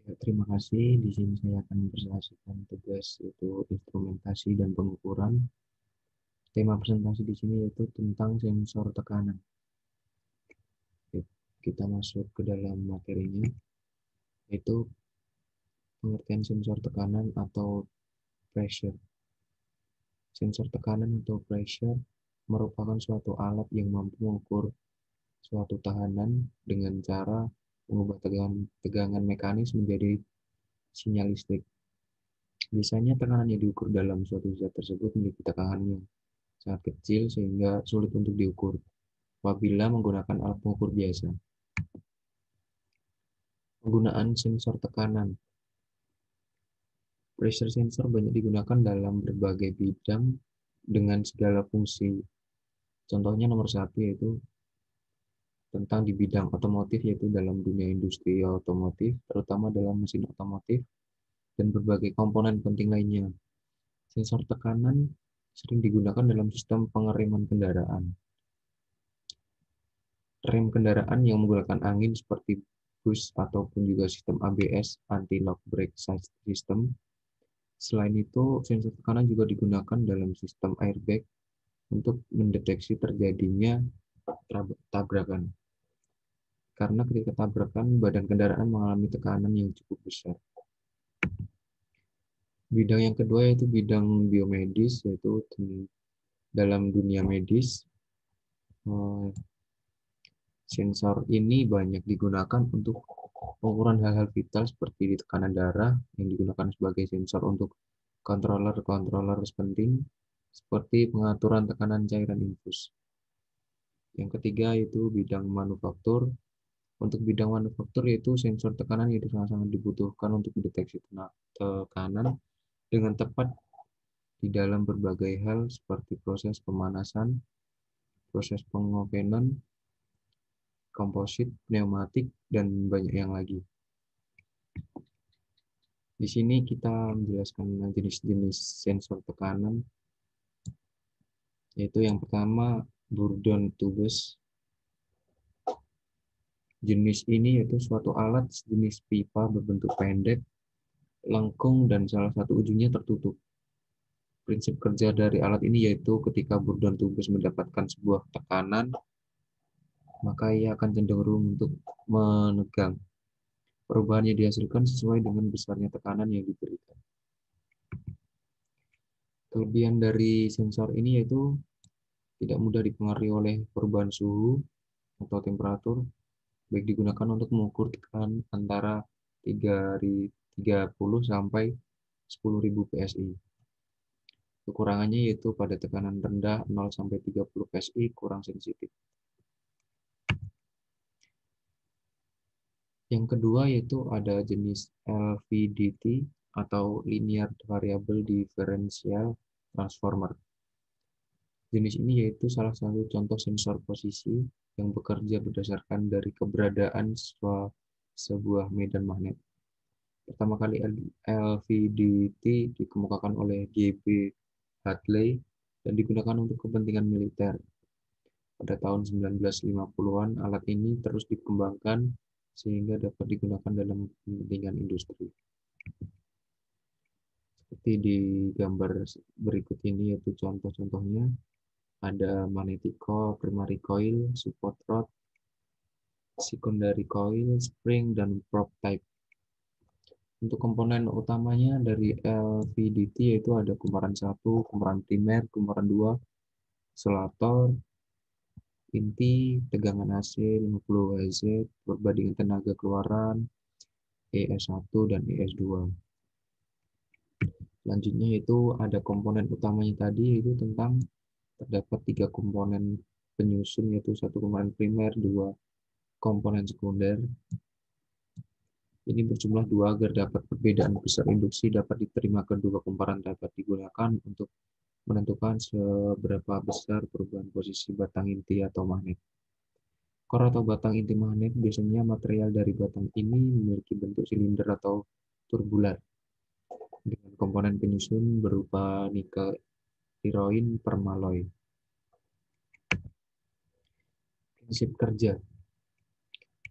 Ya, terima kasih. Di sini saya akan mempresentasikan tugas yaitu instrumentasi dan pengukuran. Tema presentasi di sini yaitu tentang sensor tekanan. Oke, kita masuk ke dalam materinya, yaitu pengertian sensor tekanan atau pressure. Sensor tekanan atau pressure merupakan suatu alat yang mampu mengukur suatu tahanan dengan cara mengubah tegangan mekanis menjadi sinyal listrik. Biasanya tekanan yang diukur dalam suatu zat tersebut memiliki tekanan yang sangat kecil sehingga sulit untuk diukur apabila menggunakan alat pengukur biasa. Penggunaan sensor tekanan. Pressure sensor banyak digunakan dalam berbagai bidang dengan segala fungsi. Contohnya nomor satu yaitu tentang di bidang otomotif, yaitu dalam dunia industri otomotif, terutama dalam mesin otomotif dan berbagai komponen penting lainnya. Sensor tekanan sering digunakan dalam sistem pengereman kendaraan. Rem kendaraan yang menggunakan angin seperti bus ataupun juga sistem ABS (anti-lock brake system). Selain itu, sensor tekanan juga digunakan dalam sistem airbag untuk mendeteksi terjadinya tabrakan. Karena ketika tabrakan, badan kendaraan mengalami tekanan yang cukup besar. Bidang yang kedua yaitu bidang biomedis, yaitu dalam dunia medis. Sensor ini banyak digunakan untuk pengukuran hal-hal vital seperti tekanan darah yang digunakan sebagai sensor untuk controller penting seperti pengaturan tekanan cairan infus. Yang ketiga yaitu bidang manufaktur. Untuk bidang manufaktur yaitu sensor tekanan itu sangat-sangat dibutuhkan untuk mendeteksi tekanan dengan tepat di dalam berbagai hal seperti proses pemanasan, proses pengovenan, komposit, pneumatik, dan banyak yang lagi. Di sini kita menjelaskan jenis-jenis sensor tekanan, yaitu yang pertama Bourdon tubes. Jenis ini yaitu suatu alat sejenis pipa berbentuk pendek, lengkung, dan salah satu ujungnya tertutup. Prinsip kerja dari alat ini yaitu ketika Bourdon tubes mendapatkan sebuah tekanan, maka ia akan cenderung untuk menegang. Perubahan yang dihasilkan sesuai dengan besarnya tekanan yang diberikan. Kelebihan dari sensor ini yaitu tidak mudah dipengaruhi oleh perubahan suhu atau temperatur, baik digunakan untuk mengukur tekanan antara 30 sampai 10.000 PSI. Kekurangannya yaitu pada tekanan rendah 0 sampai 30 PSI kurang sensitif. Yang kedua yaitu ada jenis LVDT atau Linear Variable Differential Transformer. Jenis ini yaitu salah satu contoh sensor posisi yang bekerja berdasarkan dari keberadaan sebuah medan magnet. Pertama kali LVDT dikemukakan oleh G.B. Hadley dan digunakan untuk kepentingan militer. Pada tahun 1950-an, alat ini terus dikembangkan sehingga dapat digunakan dalam kepentingan industri. Seperti di gambar berikut ini yaitu contoh-contohnya. Ada magnetic core, primary coil, support rod, secondary coil, spring, dan probe type. Untuk komponen utamanya dari LVDT yaitu ada kumparan 1, kumparan primer, kumparan 2, isolator, inti, tegangan AC 50 Hz, perbandingan tenaga keluaran, ES1 dan ES2. Selanjutnya yaitu ada komponen utamanya tadi yaitu tentang terdapat 3 komponen penyusun yaitu 1 komponen primer, 2 komponen sekunder. Ini berjumlah 2 agar dapat perbedaan besar induksi dapat diterima kedua kumparan dapat digunakan untuk menentukan seberapa besar perubahan posisi batang inti atau magnet. Core atau batang inti magnet biasanya material dari batang ini memiliki bentuk silinder atau turbular dengan komponen penyusun berupa nikel iroin permalloy. Prinsip kerja.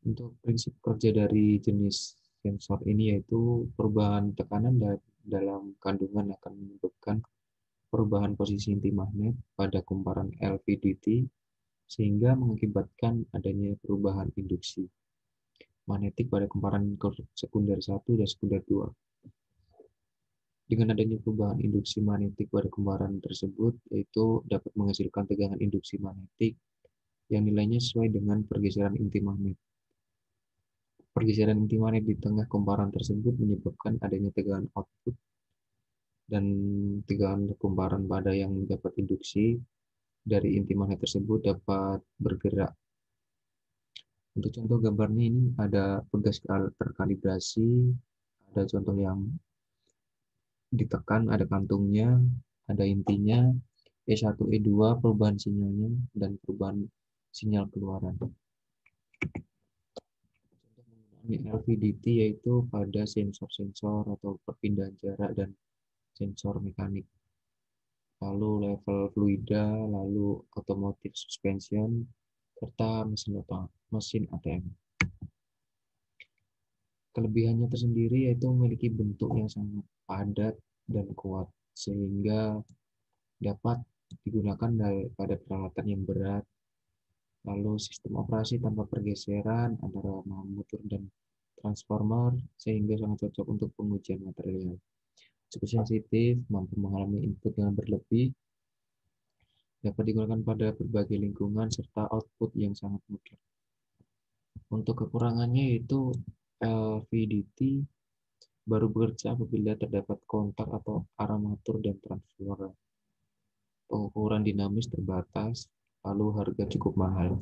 Untuk prinsip kerja dari jenis sensor ini, yaitu perubahan tekanan dalam kandungan akan menyebabkan perubahan posisi inti magnet pada kumparan LVDT sehingga mengakibatkan adanya perubahan induksi magnetik pada kumparan sekunder 1 dan sekunder 2. Dengan adanya perubahan induksi magnetik pada kumparan tersebut, yaitu dapat menghasilkan tegangan induksi magnetik yang nilainya sesuai dengan pergeseran inti magnet. Pergeseran inti magnet di tengah kumparan tersebut menyebabkan adanya tegangan output dan tegangan kumparan pada yang dapat induksi dari inti magnet tersebut dapat bergerak. Untuk contoh gambarnya ini ada pegas terkalibrasi, ada contoh yang ditekan, ada kantungnya, ada intinya, E1, E2, perubahan sinyalnya, dan perubahan sinyal keluaran. LVDT yaitu pada sensor-sensor atau perpindahan jarak dan sensor mekanik. Lalu level fluida, lalu automotive suspension, serta mesin ATM. Kelebihannya tersendiri yaitu memiliki bentuk yang sangat padat dan kuat, sehingga dapat digunakan pada peralatan yang berat. Lalu sistem operasi tanpa pergeseran antara motor dan transformer, sehingga sangat cocok untuk pengujian material. Cukup sensitif, mampu mengalami input yang berlebih, dapat digunakan pada berbagai lingkungan, serta output yang sangat mudah. Untuk kekurangannya yaitu LVDT baru bekerja apabila terdapat kontak atau armatur dan transformer. Pengukuran dinamis terbatas, lalu harga cukup mahal.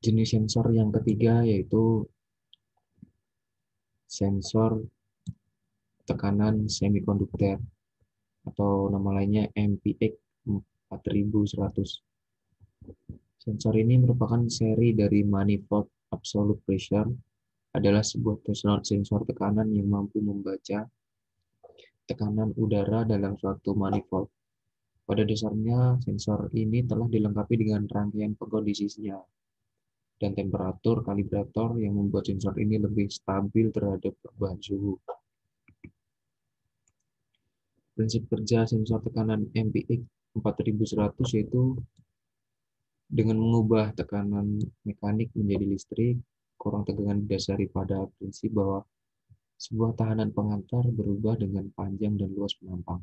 Jenis sensor yang ketiga yaitu sensor tekanan semikonduktor atau nama lainnya MPX 4100. Sensor ini merupakan seri dari manifold absolute pressure, adalah sebuah sensor tekanan yang mampu membaca tekanan udara dalam suatu manifold. Pada dasarnya, sensor ini telah dilengkapi dengan rangkaian pengkondisi sinyal dan temperatur kalibrator yang membuat sensor ini lebih stabil terhadap perubahan suhu. Prinsip kerja sensor tekanan MPX 4100 yaitu dengan mengubah tekanan mekanik menjadi listrik. Kurang tegangan didasari pada prinsip bahwa sebuah tahanan pengantar berubah dengan panjang dan luas penampang.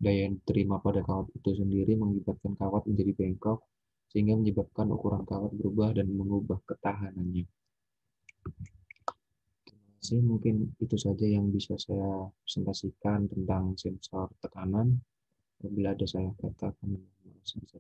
Daya yang diterima pada kawat itu sendiri mengakibatkan kawat menjadi bengkok, sehingga menyebabkan ukuran kawat berubah dan mengubah ketahanannya. Mungkin itu saja yang bisa saya presentasikan tentang sensor tekanan. Apabila ada salah kata, kami mohon maaf.